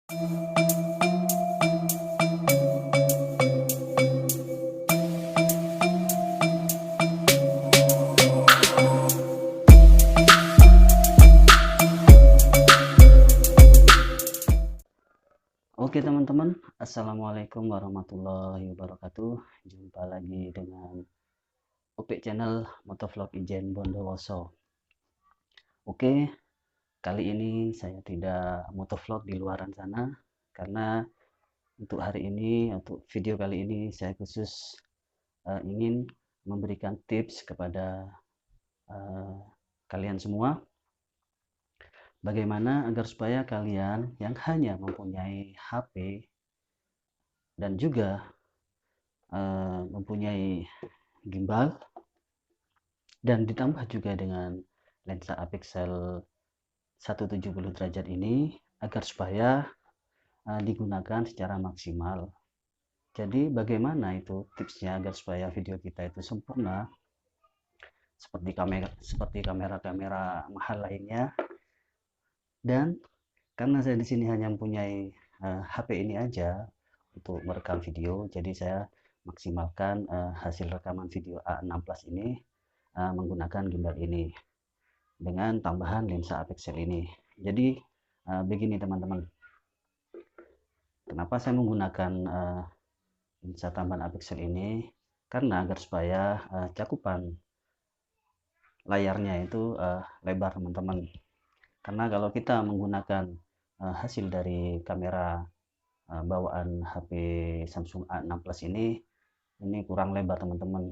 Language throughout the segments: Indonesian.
Oke teman-teman, Assalamualaikum warahmatullahi wabarakatuh. Jumpa lagi dengan Upik Channel Motovlog Ijen Bondowoso. Oke, kali ini saya tidak motovlog di luaran sana karena untuk hari ini, untuk video kali ini saya khusus ingin memberikan tips kepada uh, kalian semua bagaimana agar supaya kalian yang hanya mempunyai HP dan juga mempunyai gimbal dan ditambah juga dengan lensa apexel 170 derajat ini agar supaya digunakan secara maksimal. Jadi bagaimana itu tipsnya agar supaya video kita itu sempurna seperti kamera-kamera mahal lainnya. Dan karena saya di sini hanya mempunyai HP ini aja untuk merekam video, jadi saya maksimalkan hasil rekaman video A6 Plus ini menggunakan gimbal ini dengan tambahan lensa apexel ini. Jadi begini teman-teman, kenapa saya menggunakan lensa tambahan apexel ini, karena agar supaya cakupan layarnya itu lebar teman-teman. Karena kalau kita menggunakan hasil dari kamera bawaan HP Samsung A6 Plus ini kurang lebar teman-teman,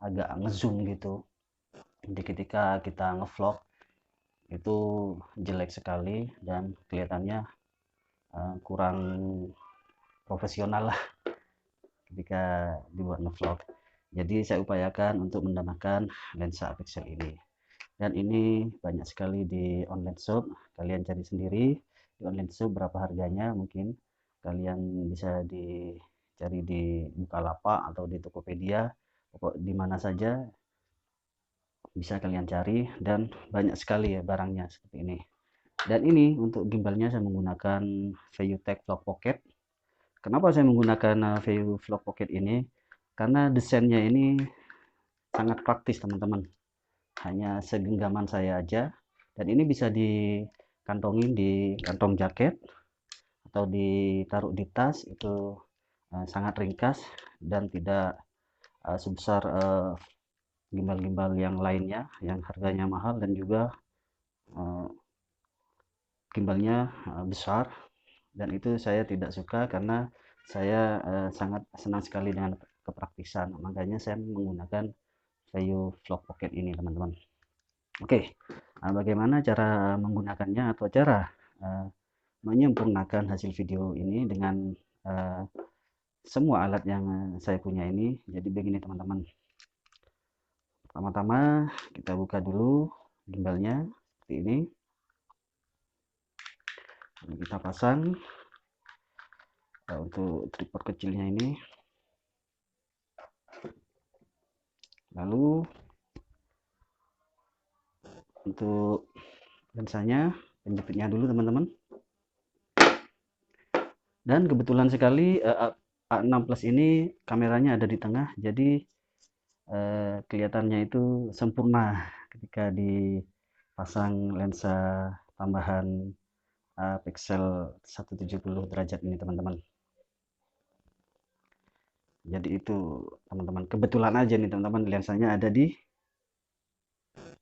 agak ngezoom gitu. Jadi ketika kita ngevlog itu jelek sekali dan kelihatannya kurang profesional lah ketika dibuat ngevlog. Jadi saya upayakan untuk menggunakan lensa apexel ini. Dan ini banyak sekali di online shop, kalian cari sendiri di online shop berapa harganya, mungkin kalian bisa dicari di Bukalapak atau di Tokopedia, pokok di mana saja bisa kalian cari, dan banyak sekali ya barangnya seperti ini. Dan ini untuk gimbalnya saya menggunakan ViewTech Vlog Pocket. Kenapa saya menggunakan VIEW Vlog Pocket ini? Karena desainnya ini sangat praktis teman-teman, hanya segenggaman saya aja, dan ini bisa dikantongin di kantong jaket atau ditaruh di tas, itu sangat ringkas dan tidak sebesar gimbal-gimbal yang lainnya yang harganya mahal dan juga gimbalnya besar, dan itu saya tidak suka karena saya sangat senang sekali dengan kepraktisan, makanya saya menggunakan VIEW Vlog Pocket ini teman-teman. Oke, bagaimana cara menggunakannya atau cara menyempurnakan hasil video ini dengan semua alat yang saya punya ini. Jadi begini teman-teman, pertama-tama kita buka dulu gimbalnya seperti ini, kita pasang untuk tripod kecilnya ini, lalu untuk lensanya penjepitnya dulu teman-teman. Dan kebetulan sekali A6 Plus ini kameranya ada di tengah, jadi kelihatannya itu sempurna ketika dipasang lensa tambahan pixel 170 derajat ini teman-teman. Jadi itu teman-teman, kebetulan aja nih teman-teman, lensanya ada di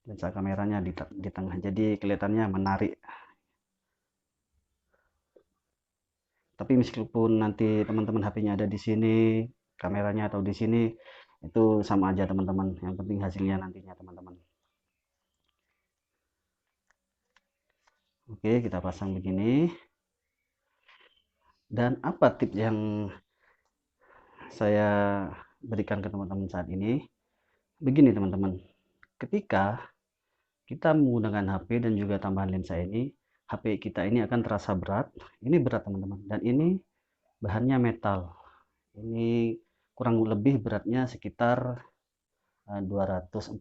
lensa kameranya di tengah, jadi kelihatannya menarik. Tapi meskipun nanti teman-teman HP-nya ada di sini, kameranya atau di sini, itu sama aja teman-teman, yang penting hasilnya nantinya teman-teman. Oke, kita pasang begini. Dan apa tips yang saya berikan ke teman-teman saat ini? Begini teman-teman, ketika kita menggunakan HP dan juga tambahan lensa ini, HP kita ini akan terasa berat. Ini berat teman-teman, dan ini bahannya metal. Ini kurang lebih beratnya sekitar 240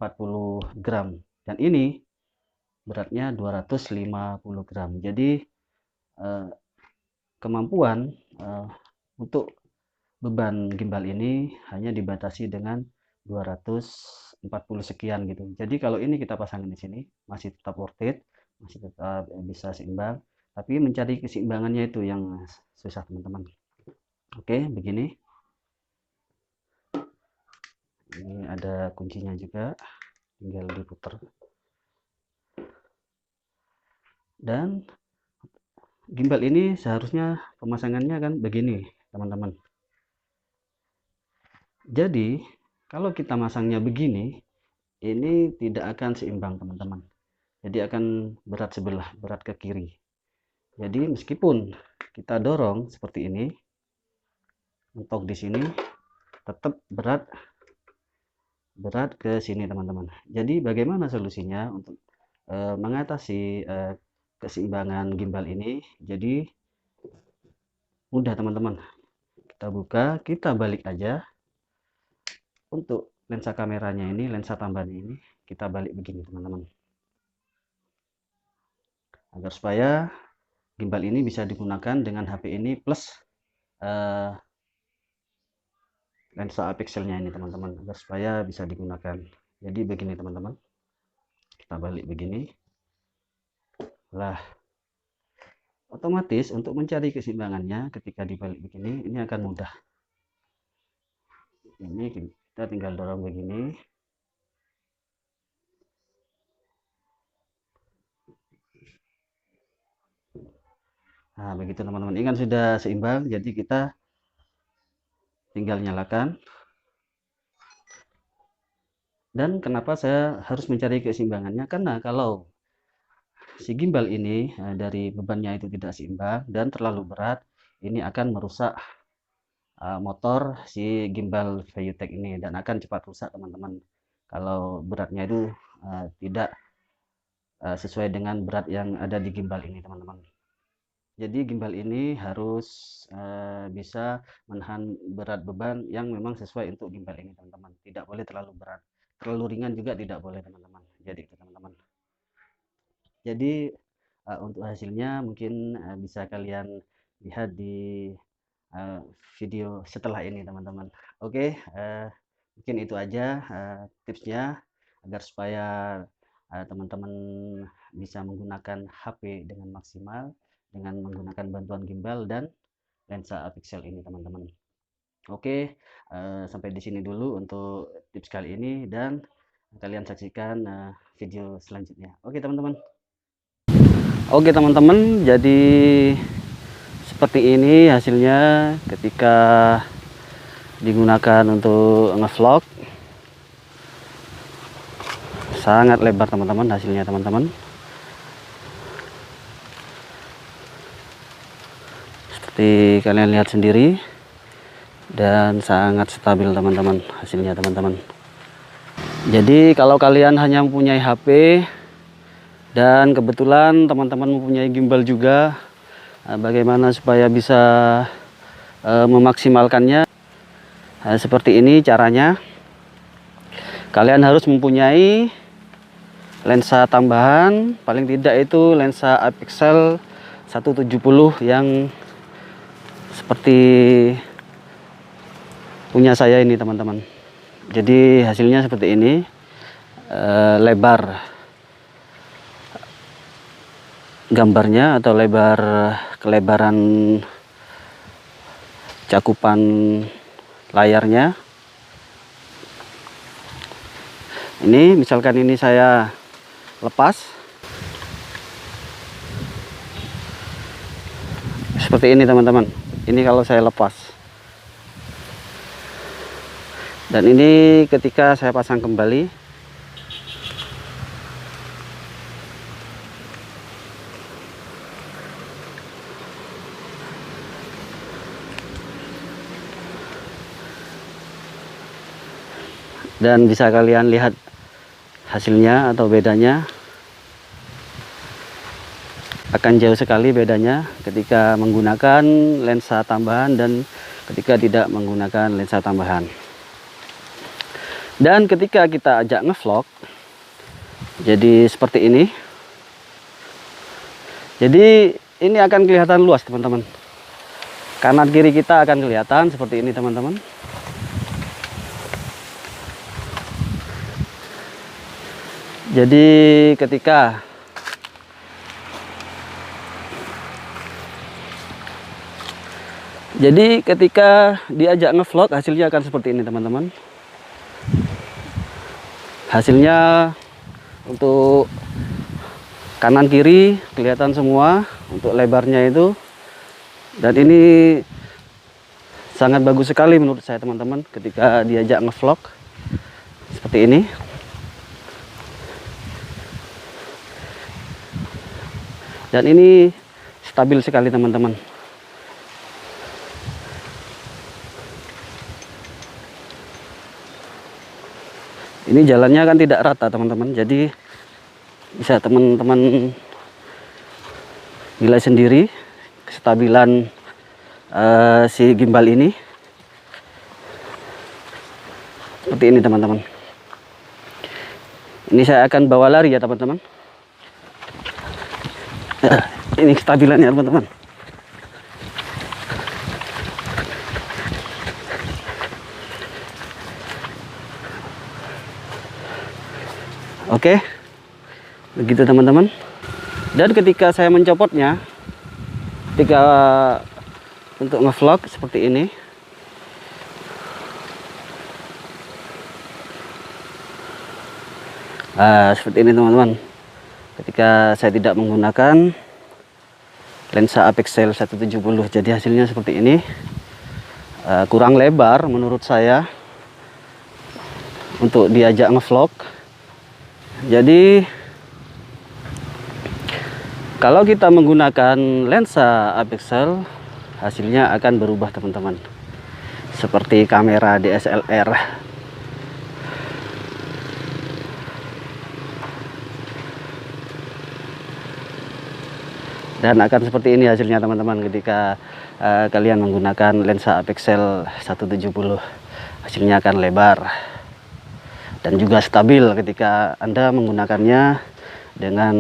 gram, dan ini beratnya 250 gram. Jadi kemampuan untuk beban gimbal ini hanya dibatasi dengan 240 sekian gitu. Jadi kalau ini kita pasangin di sini masih tetap worth it, masih tetap bisa seimbang, tapi mencari keseimbangannya itu yang susah teman-teman. Oke, begini. Ini ada kuncinya juga, tinggal diputar. Dan gimbal ini seharusnya pemasangannya kan begini teman-teman. Jadi kalau kita masangnya begini, ini tidak akan seimbang teman-teman. Jadi akan berat sebelah, berat ke kiri. Jadi meskipun kita dorong seperti ini, mentok di sini, tetap berat ke sini teman-teman. Jadi bagaimana solusinya untuk mengatasi keseimbangan gimbal ini? Jadi mudah teman-teman. Kita buka, kita balik aja. Untuk lensa kameranya ini, lensa tambahan ini, kita balik begini teman-teman. Agar supaya gimbal ini bisa digunakan dengan HP ini plus lensa apexelnya ini teman-teman, agar supaya bisa digunakan. Jadi begini teman-teman, kita balik begini lah, otomatis untuk mencari keseimbangannya ketika dibalik begini ini akan mudah. Ini kita tinggal dorong begini, nah begitu teman-teman, ini kan sudah seimbang. Jadi kita tinggal nyalakan. Dan kenapa saya harus mencari keseimbangannya? Karena kalau si gimbal ini dari bebannya itu tidak seimbang dan terlalu berat, ini akan merusak motor si gimbal Valuetech ini dan akan cepat rusak teman-teman. Kalau beratnya itu tidak sesuai dengan berat yang ada di gimbal ini teman-teman. Jadi gimbal ini harus bisa menahan berat beban yang memang sesuai untuk gimbal ini teman-teman. Tidak boleh terlalu berat, terlalu ringan juga tidak boleh teman-teman. Jadi itu teman-teman. Jadi untuk hasilnya mungkin bisa kalian lihat di video setelah ini teman-teman. Oke, mungkin itu aja tipsnya agar supaya teman-teman bisa menggunakan HP dengan maksimal dengan menggunakan bantuan gimbal dan lensa apexel ini teman-teman. Oke, sampai di sini dulu untuk tips kali ini dan kalian saksikan video selanjutnya. Oke teman-teman. Oke teman-teman, jadi seperti ini hasilnya ketika digunakan untuk ngevlog. Sangat lebar teman-teman hasilnya teman-teman. Seperti kalian lihat sendiri, dan sangat stabil teman-teman hasilnya teman-teman. Jadi kalau kalian hanya mempunyai HP dan kebetulan teman-teman mempunyai gimbal juga, bagaimana supaya bisa memaksimalkannya? Seperti ini caranya. Kalian harus mempunyai lensa tambahan, paling tidak itu lensa apexel 170 yang seperti punya saya ini teman-teman. Jadi hasilnya seperti ini, lebar gambarnya atau lebar kelebaran cakupan layarnya. Ini misalkan ini saya lepas seperti ini teman-teman. Ini kalau saya lepas, dan ini ketika saya pasang kembali, dan bisa kalian lihat hasilnya atau bedanya. Akan jauh sekali bedanya ketika menggunakan lensa tambahan dan ketika tidak menggunakan lensa tambahan. Dan ketika kita ajak ngevlog, jadi seperti ini. Jadi ini akan kelihatan luas teman-teman. Kanan kiri kita akan kelihatan seperti ini teman-teman. Jadi ketika diajak ngevlog hasilnya akan seperti ini teman-teman. Hasilnya untuk kanan kiri kelihatan semua untuk lebarnya itu, dan ini sangat bagus sekali menurut saya teman-teman ketika diajak ngevlog seperti ini. Dan ini stabil sekali teman-teman. Ini jalannya kan tidak rata teman-teman, jadi bisa teman-teman nilai sendiri kestabilan si gimbal ini. Seperti ini teman-teman. Ini saya akan bawa lari ya teman-teman. Ini kestabilannya teman-teman. Oke, begitu teman-teman. Dan ketika saya mencopotnya, ketika untuk ngevlog seperti ini, seperti ini teman-teman. Ketika saya tidak menggunakan lensa apexel 170, jadi hasilnya seperti ini. Kurang lebar menurut saya untuk diajak ngevlog. Jadi kalau kita menggunakan lensa apexel, hasilnya akan berubah teman-teman, seperti kamera DSLR. Dan akan seperti ini hasilnya teman-teman ketika kalian menggunakan lensa apexel 170. Hasilnya akan lebar dan juga stabil ketika Anda menggunakannya dengan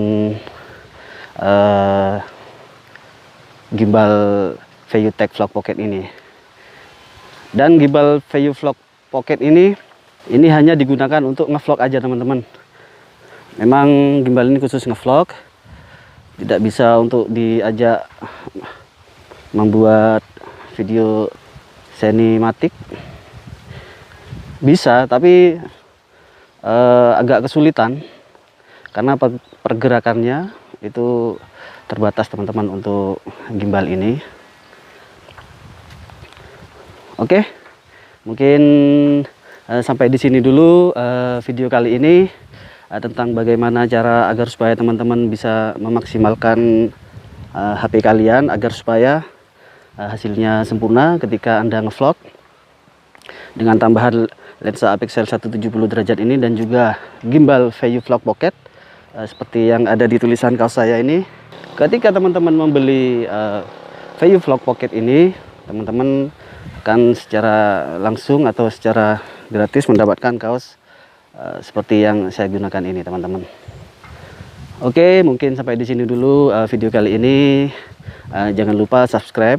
gimbal ViewTech Vlog Pocket ini. Dan gimbal ViewTech Vlog Pocket ini hanya digunakan untuk ngevlog aja teman-teman. Memang gimbal ini khusus ngevlog, tidak bisa untuk diajak membuat video sinematik. Bisa, tapi agak kesulitan karena pergerakannya itu terbatas teman-teman untuk gimbal ini. Oke, mungkin sampai di sini dulu video kali ini tentang bagaimana cara agar supaya teman-teman bisa memaksimalkan HP kalian agar supaya hasilnya sempurna ketika Anda ngevlog dengan tambahan lensa apexel 170 derajat ini dan juga gimbal ViewTech Vlog Pocket seperti yang ada di tulisan kaos saya ini. Ketika teman-teman membeli ViewTech Vlog Pocket ini, teman-teman akan secara langsung atau secara gratis mendapatkan kaos seperti yang saya gunakan ini teman-teman. Oke, mungkin sampai di sini dulu video kali ini. Jangan lupa subscribe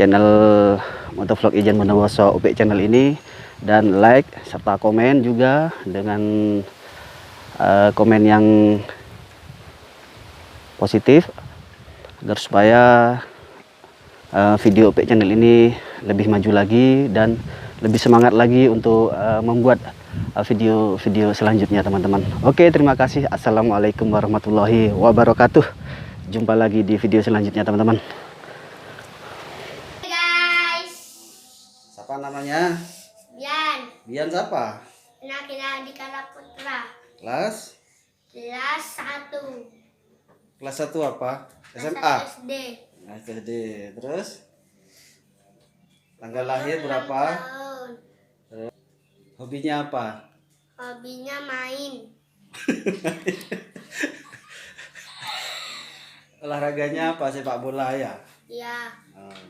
channel Motovlog Ijan Bondowoso UP channel ini, dan like serta komen juga dengan komen yang positif agar supaya video UP channel ini lebih maju lagi dan lebih semangat lagi untuk membuat video-video selanjutnya teman-teman. Oke, terima kasih. Assalamualaikum warahmatullahi wabarakatuh. Jumpa lagi di video selanjutnya teman-teman. Siapa namanya? Bian. Bian siapa? Anak Dikala Putra. Kelas 1. Kelas 1 apa? SMA? SD. SD. Terus? Tanggal lahir berapa? Tahun. Hobinya apa? Hobinya main. Olahraganya apa? Sepak bola ya? Ya.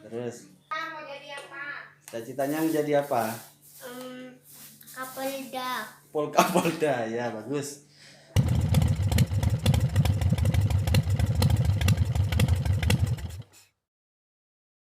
Terus? Mau jadi apa? Cita-citanya menjadi apa? Kapolda. Polkapolda ya, bagus.